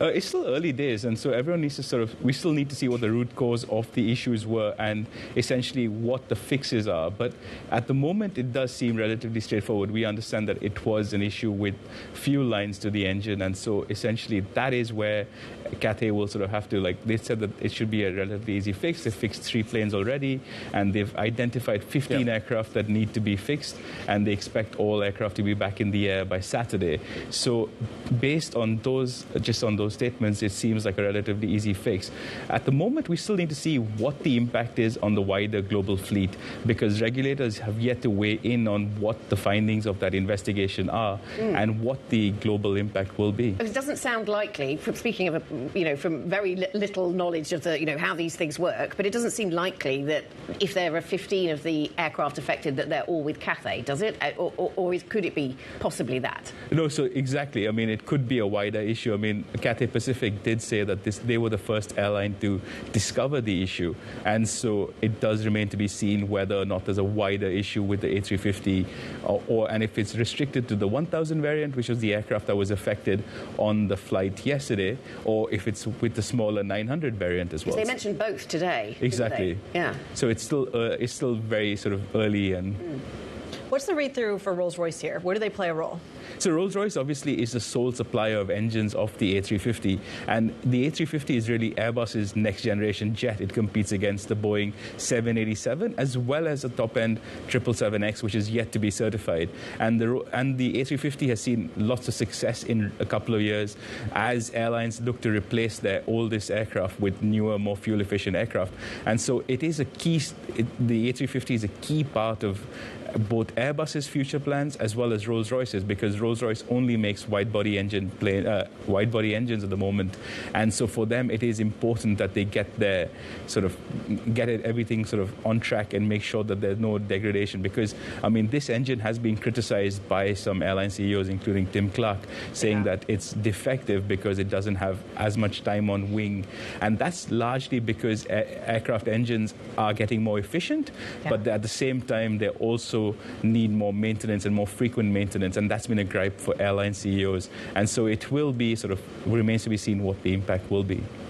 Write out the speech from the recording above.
It's still early days, and so everyone needs to we still need to see what the root cause of the issues were and essentially what the fixes are. But at the moment, it does seem relatively straightforward. We understand that it was an issue with fuel lines to the engine, and so essentially that is where Cathay will sort of have to, they said that it should be a relatively easy fix. They've fixed 3 planes already, and they've identified 15 aircraft that need to be fixed, and they expect all aircraft to be back in the air by Saturday. So based on those statements, it seems like a relatively easy fix. At the moment, we still need to see what the impact is on the wider global fleet, because regulators have yet to weigh in on what the findings of that investigation are and what the global impact will be. But it doesn't sound likely, speaking of, from very little knowledge of the, how these things work, but it doesn't seem likely that if there are 15 of the aircraft affected, that they're all with Cathay, does it? Or could it be possibly that? No, so exactly. I mean, it could be a wider issue. I mean, Cathay Pacific did say that they were the first airline to discover the issue, and so it does remain to be seen whether or not there's a wider issue with the A350, and if it's restricted to the 1000 variant, which was the aircraft that was affected on the flight yesterday, or if it's with the smaller 900 variant as well. They mentioned both today. Exactly. Yeah. So it's still very sort of early and. What's the read-through for Rolls-Royce here? Where do they play a role? So Rolls-Royce obviously is the sole supplier of engines of the A350, and the A350 is really Airbus's next-generation jet. It competes against the Boeing 787 as well as the top-end 777X, which is yet to be certified. And the A350 has seen lots of success in a couple of years as airlines look to replace their oldest aircraft with newer, more fuel-efficient aircraft. And so it is the A350 is a key part of both Airbus's future plans as well as Rolls-Royce's, because Rolls-Royce only makes wide-body engines at the moment, and so for them it is important that they get everything sort of on track and make sure that there's no degradation. Because I mean, this engine has been criticized by some airline CEOs, including Tim Clark, saying that it's defective because it doesn't have as much time on wing, and that's largely because aircraft engines are getting more efficient, but at the same time they also need more maintenance and more frequent maintenance, and that's been a gripe for airline CEOs. And so it will be remains to be seen what the impact will be.